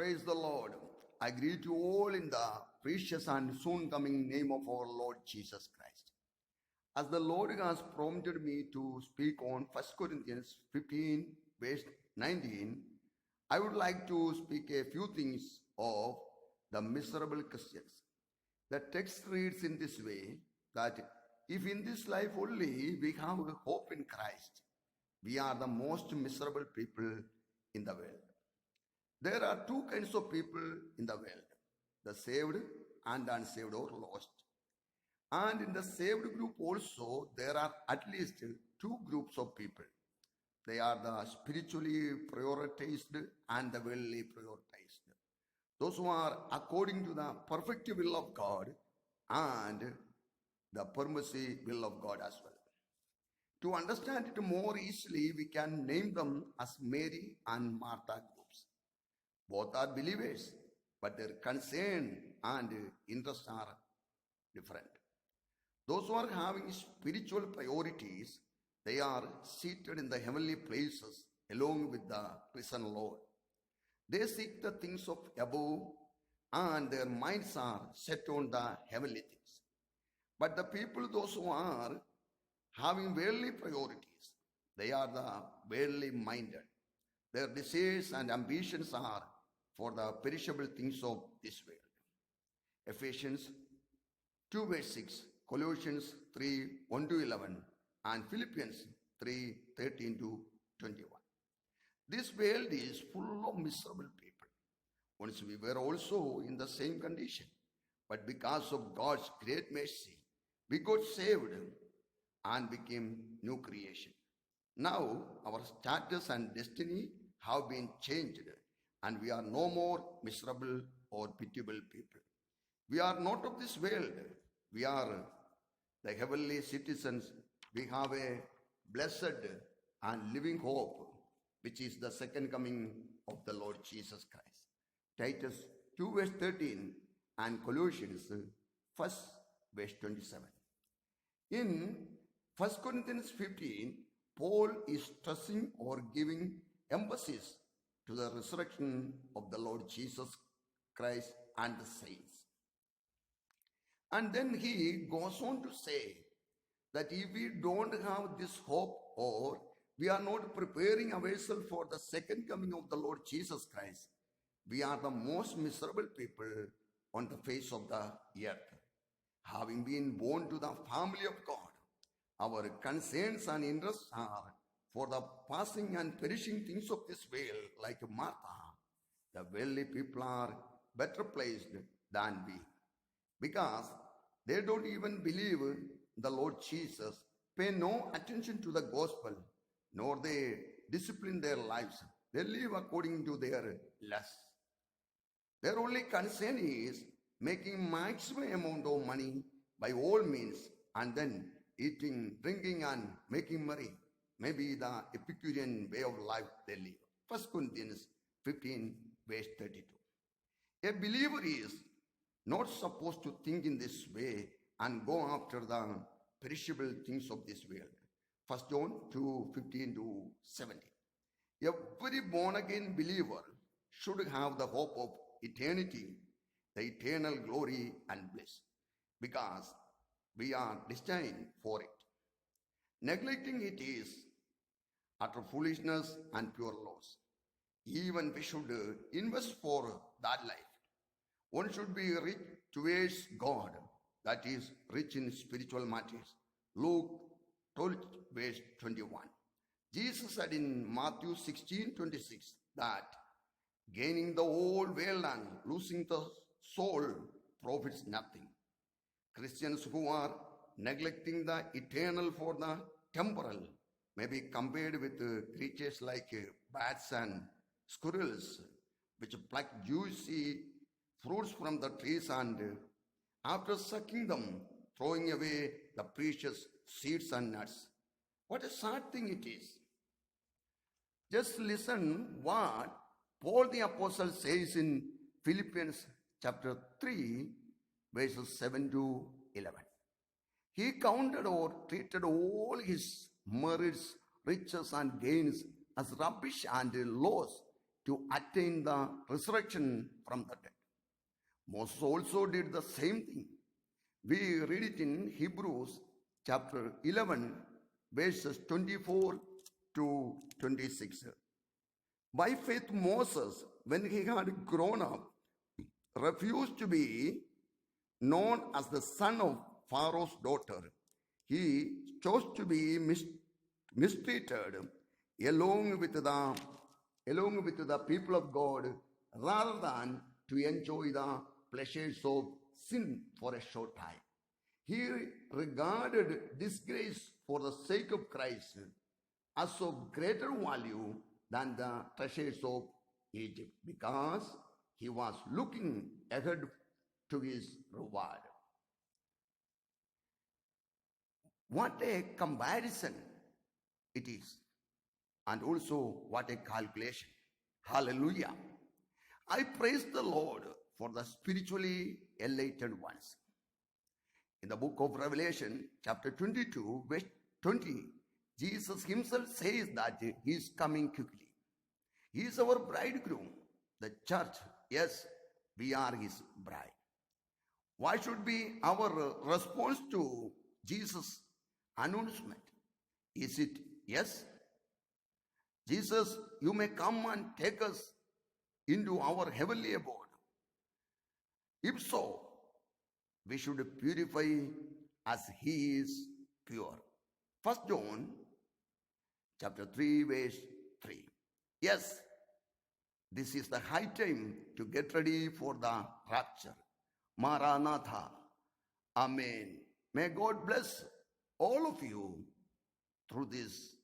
Praise the Lord. I greet you all in the precious and soon coming name of our Lord Jesus Christ. As the Lord has prompted me to speak on 1 Corinthians 15, verse 19, I would like to speak a few things of the miserable Christians. The text reads in this way that if in this life only we have hope in Christ, we are the most miserable people in the world. There are two kinds of people in the world, the saved and unsaved or lost. And in the saved group also, there are at least two groups of people. They are the spiritually prioritized and the worldly prioritized. Those who are according to the perfect will of God and the permissive will of God as well. To understand it more easily, we can name them as Mary and Martha groups. Both are believers, but their concern and interests are different. Those who are having spiritual priorities, they are seated in the heavenly places along with the risen Lord. They seek the things of above and their minds are set on the heavenly things. But the people, those who are having worldly priorities, they are the worldly minded. Their desires and ambitions are for the perishable things of this world. Ephesians 2 verse 6, Colossians 3 1 to 11, and Philippians 3 13 to 21. This world is full of miserable people. Once we were also in the same condition, but because of God's great mercy, we got saved and became new creation. Now our status and destiny have been changed, and we are no more miserable or pitiable people. We are not of this world. We are the heavenly citizens. We have a blessed and living hope, which is the second coming of the Lord Jesus Christ. Titus 2 verse 13 and Colossians 1 verse 27. In 1 Corinthians 15, Paul is stressing or giving emphasis to the resurrection of the Lord Jesus Christ and the saints. And then he goes on to say that if we don't have this hope or we are not preparing ourselves for the second coming of the Lord Jesus Christ, we are the most miserable people on the face of the earth. Having been born to the family of God, our concerns and interests are for the passing and perishing things of this world, like Martha. The worldly people are better placed than we, because they don't even believe the Lord Jesus, pay no attention to the gospel, nor they discipline their lives. They live according to their lusts. Their only concern is making maximum amount of money by all means, and then eating, drinking, and making merry. Maybe the Epicurean way of life they live. 1 Corinthians 15 verse 32. A believer is not supposed to think in this way and go after the perishable things of this world. 1 John 2 15 to 17. Every born again believer should have the hope of eternity, the eternal glory and bliss, because we are destined for it. Neglecting it is utter foolishness and pure loss. Even we should invest for that life. One should be rich towards God, that is, rich in spiritual matters. Luke 12 verse 21. Jesus said in Matthew 16:26 that gaining the whole world and losing the soul profits nothing. Christians who are neglecting the eternal for the temporal may be compared with creatures like bats and squirrels, which pluck juicy fruits from the trees and after sucking them, throwing away the precious seeds and nuts. What a sad thing it is. Just listen what Paul the Apostle says in Philippians chapter 3, verses 7 to 11. He counted or treated all his merits, riches, and gains as rubbish and loss to attain the resurrection from the dead. Moses also did the same thing. We read it in Hebrews chapter 11, verses 24 to 26. By faith, Moses, when he had grown up, refused to be known as the son of Pharaoh's daughter. He chose to be mistreated along with the people of God rather than to enjoy the pleasures of sin for a short time. He regarded disgrace for the sake of Christ as of greater value than the treasures of Egypt, because he was looking ahead to his reward. What a comparison it is, and also what a calculation. Hallelujah. I praise the Lord for the spiritually enlightened ones. In the book of Revelation, chapter 22, verse 20, Jesus himself says that he is coming quickly. He is our bridegroom, the church. Yes, we are his bride. What should be our response to Jesus' announcement? Is it yes? Jesus, you may come and take us into our heavenly abode. If so, we should purify as he is pure. 1 John chapter 3, verse 3. Yes, this is the high time to get ready for the rapture. Maranatha. Amen. May God bless all of you through this